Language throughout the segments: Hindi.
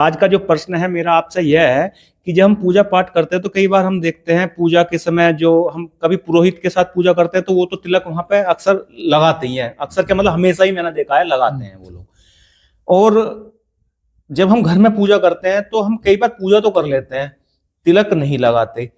आज का जो प्रश्न है मेरा आपसे यह है कि जब हम पूजा पाठ करते हैं तो कई बार हम देखते हैं पूजा के समय जो हम कभी पुरोहित के साथ पूजा करते हैं तो वो तो तिलक वहां पे अक्सर लगाते ही हैं। अक्सर क्या मतलब हमेशा ही मैंने देखा है लगाते हैं वो लोग। और जब हम घर में पूजा करते हैं तो हम कई बार पूजा तो कर लेते हैं, तिलक नहीं लगाते।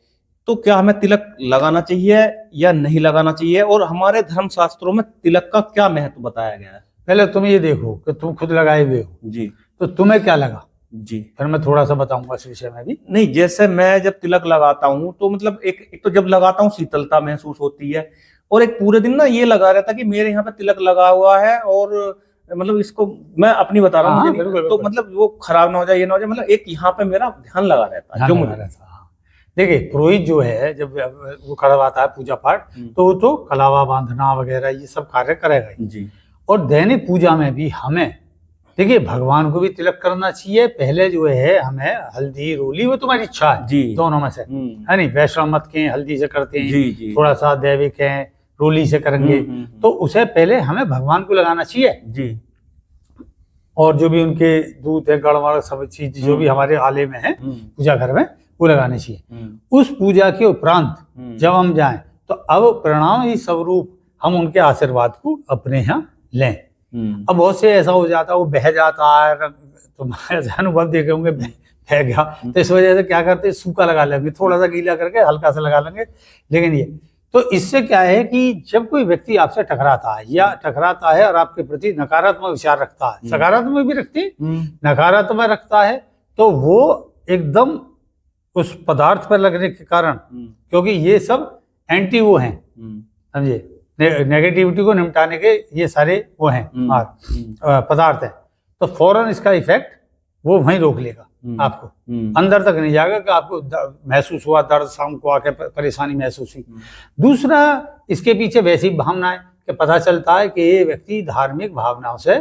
तो क्या हमें तिलक लगाना चाहिए या नहीं लगाना चाहिए, और हमारे धर्म शास्त्रों में तिलक का क्या महत्व बताया गया है? पहले तुम ये देखो कि तुम खुद लगाए हुए हो जी, तो तुम्हें क्या लगा जी। फिर मैं थोड़ा सा बताऊंगा इस विषय में भी। नहीं, जैसे मैं जब तिलक लगाता हूँ तो मतलब एक तो जब लगाता हूँ शीतलता महसूस होती है, और एक पूरे दिन ना ये लगा रहता कि मेरे यहाँ पे तिलक लगा हुआ है, और मतलब इसको मैं अपनी बता रहा हूँ, हाँ, मुझे नहीं, बिल्कुल, तो बिल्कुल। मतलब वो खराब ना हो जाए, ये ना हो जाए, मतलब एक यहाँ पे मेरा ध्यान लगा रहता है ध्यान जो लगा मुझे रहता है। हाँ। देखिए, पुरोहित जो है जब वो करवाता है पूजा पाठ तो वो तो कलावा बांधना वगैरह ये सब कार्य करेगा ही। जी, और दैनिक पूजा में भी हमें देखिए भगवान को भी तिलक करना चाहिए। पहले जो है हमें हल्दी रोली वो तुम्हारी इच्छा है जी, दोनों में से, है नहीं। वैष्णव मत के हल्दी से करते हैं, जी, जी, थोड़ा सा दैविक है रोली से करेंगे, तो उसे पहले हमें भगवान को लगाना चाहिए। जी, और जो भी उनके दूध है गड़बड़ सब चीज जो भी हमारे आले में है पूजा घर में वो लगाने चाहिए। उस पूजा के उपरांत जब हम जाएं तो अब प्रणाम ही स्वरूप हम उनके आशीर्वाद को अपने यहाँ लें। अब बहुत से ऐसा हो जाता है वो बह जाता है, तुम ऐसा अनुभव देखे होंगे, बह गया तो इस वजह से क्या करते हैं सूखा लगा लेंगे, थोड़ा सा गीला करके हल्का सा लगा लेंगे। लेकिन ये तो इससे क्या है कि जब कोई व्यक्ति आपसे टकराता है या टकराता है और आपके प्रति नकारात्मक विचार रखता है, सकारात्मक भी रखते हैं, नकारात्मक रखता है, तो वो एकदम उस पदार्थ पर लगने के कारण, क्योंकि ये सब एंटी वो हैं, समझे, नेगेटिविटी को निपटाने के ये सारे वो हैं पदार्थ हैं, तो फौरन इसका इफेक्ट वो वहीं रोक लेगा आपको, अंदर तक नहीं जाएगा कि आपको महसूस हुआ दर्द, शाम को आके परेशानी महसूस हुई। दूसरा इसके पीछे वैसी भावना है कि पता चलता है कि ये व्यक्ति धार्मिक भावनाओं से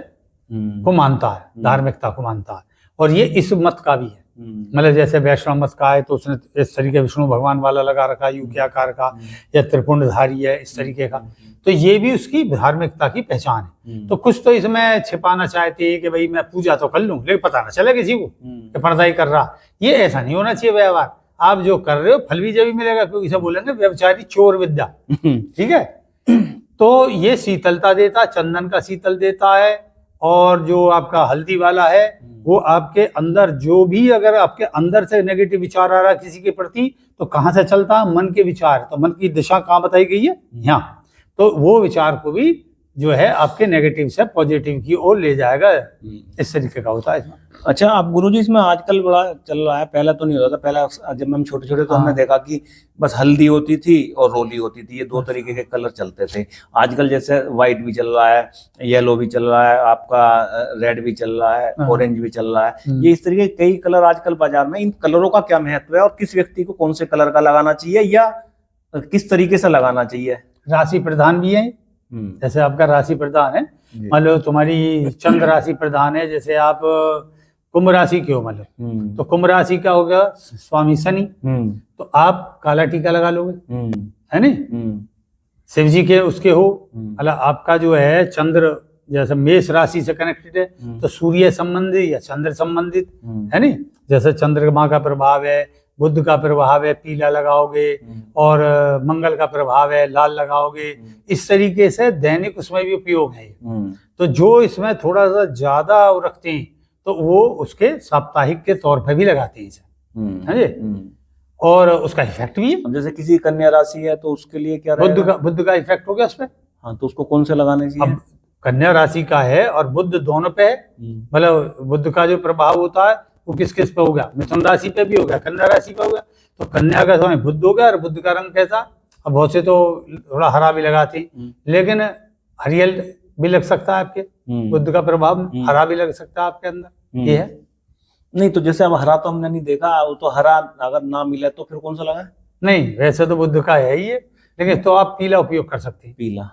को मानता है, धार्मिकता को मानता है, और ये इस मत का भी है। मतलब जैसे वैष्णव मत का है तो उसने इस तरीके विष्णु भगवान वाला लगा रखा, युग्य आकार का, या त्रिपुंडधारी है इस तरीके का, तो ये भी उसकी धार्मिकता की पहचान है। तो कुछ तो इसमें छिपाना चाहते हैं कि भाई मैं पूजा तो कर लूं लेकिन पता ना चले किसी को कि पर्दा ही कर रहा। ये ऐसा नहीं होना चाहिए व्यवहार। आप जो कर रहे हो फल भी जब मिलेगा, क्योंकि इसे बोलेंगे व्यभिचारी चोर विद्या, ठीक है। तो ये शीतलता देता, चंदन का शीतल देता है, और जो आपका हल्दी वाला है वो आपके अंदर जो भी अगर आपके अंदर से नेगेटिव विचार आ रहा है किसी के प्रति, तो कहाँ से चलता है? मन के विचार। तो मन की दिशा कहाँ बताई गई है? यहाँ। तो वो विचार को भी जो है आपके नेगेटिव से पॉजिटिव की ओर ले जाएगा, इस तरीके का होता है इसमें। अच्छा, आप गुरुजी इसमें आजकल बड़ा चल रहा है, पहले तो नहीं होता था। पहले जब हम छोटे छोटे तो हमने देखा कि बस हल्दी होती थी और रोली होती थी, ये दो तरीके के कलर चलते थे। आजकल जैसे व्हाइट भी चल रहा है, येलो भी चल रहा है, आपका रेड भी चल रहा है, ऑरेंज भी चल रहा है। ये इस तरीके कई कलर आजकल बाजार में। इन कलरों का क्या महत्व है और किस व्यक्ति को कौन से कलर का लगाना चाहिए या किस तरीके से लगाना चाहिए? राशि प्रधान भी है, जैसे आपका राशि प्रधान है, मान लो तुम्हारी चंद्र राशि प्रधान है, जैसे आप कुंभ राशि के हो, मतलब तो कुंभ राशि का होगा स्वामी शनि, तो आप काला टीका लगा लोगे, है नहीं। शिव जी के उसके हो, मतलब आपका जो है चंद्र जैसे मेष राशि से कनेक्टेड है तो सूर्य संबंधित या चंद्र संबंधित, है नहीं। जैसे चंद्रमा का प्रभाव है, बुध का प्रभाव है, पीला लगाओगे, और मंगल का प्रभाव है, लाल लगाओगे। इस तरीके से दैनिक उसमें भी उपयोग है। तो जो इसमें थोड़ा सा ज्यादा रखते हैं तो वो उसके साप्ताहिक के तौर पर भी लगाते हैं इसे, समझे, और उसका इफेक्ट भी है। जैसे किसी कन्या राशि है तो उसके लिए क्या रहेगा? बुध का इफेक्ट हो गया उस पर। हाँ, तो उसको कौन से लगाने चाहिए? अब कन्या राशि का है और बुध दोनों पे है, मतलब बुध का जो प्रभाव होता है वो किस किस पे हो गया? मिथुन राशि पे भी हो गया, कन्या राशि पे हो गया। तो कन्या का समय बुध हो गया, और बुध का रंग कैसा? अब बहुत से तो थोड़ा हरा भी लगाते, लेकिन हरियल भी लग सकता है आपके बुध का प्रभाव, हरा भी लग सकता है आपके अंदर, ये है। नहीं तो जैसे अब हरा तो हमने नहीं देखा, वो तो हरा अगर ना मिले तो फिर कौन सा लगा? नहीं, वैसे तो बुध का है ही है, लेकिन तो आप पीला उपयोग कर सकते हैं, पीला।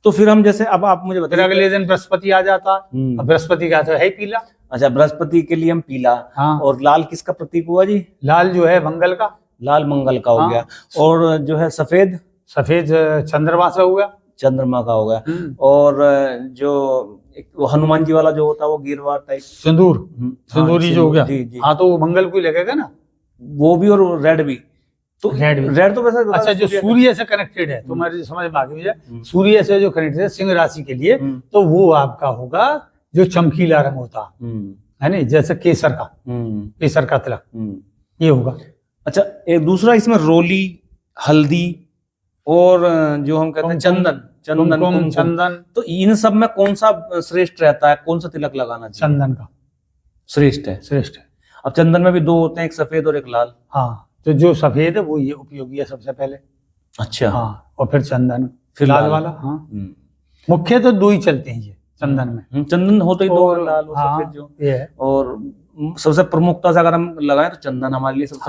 तो फिर हम जैसे अब आप मुझे बताइए, अगले दिन बृहस्पति आ जाता, अब बृहस्पति का तो है ही पीला। अच्छा, बृहस्पति के लिए हम पीला। हाँ। और लाल किसका प्रतीक हुआ जी? लाल जो है मंगल का, लाल मंगल का हो गया। और जो है सफेद चंद्रमा से हो गया, चंद्रमा का हो गया। और जो एक वो हनुमान जी वाला जो होता है वो गिरवा टाइप, सिंदूर, हाँ, सिंदूरी जो हो गया, जी जी, हाँ तो वो मंगल को ही लगेगा ना, वो भी और रेड भी। तो रेड भी। रेड तो वैसे अच्छा, जो सूर्य से कनेक्टेड है, तुम्हारी समझ में आ गई मुझे, सूर्य से जो कनेक्टेड है सिंह राशि के लिए, तो वो आपका होगा जो चमकीला रंग होता है नहीं, जैसे केसर का तिलक, ये होगा। अच्छा, एक दूसरा इसमें रोली, हल्दी और जो हम कहते हैं चंदन, कुमकुम, चंदन, तो इन सब में कौन सा श्रेष्ठ रहता है, कौन सा तिलक लगाना चाहिए? चंदन का श्रेष्ठ है। श्रेष्ठ है। अब चंदन में भी दो होते हैं, एक सफेद और एक लाल। हाँ, तो जो सफेद है वो ये उपयोगी है सबसे पहले। अच्छा, हाँ, और फिर चंदन, फिर लाल लाल वाला। हाँ, मुख्य तो दो ही चलते हैं ये चंदन में। चंदन होते ही दो, और लाल और हाँ, सफेद जो, ये है। और सबसे प्रमुखता से अगर हम लगाएं तो चंदन हमारे लिए सबसे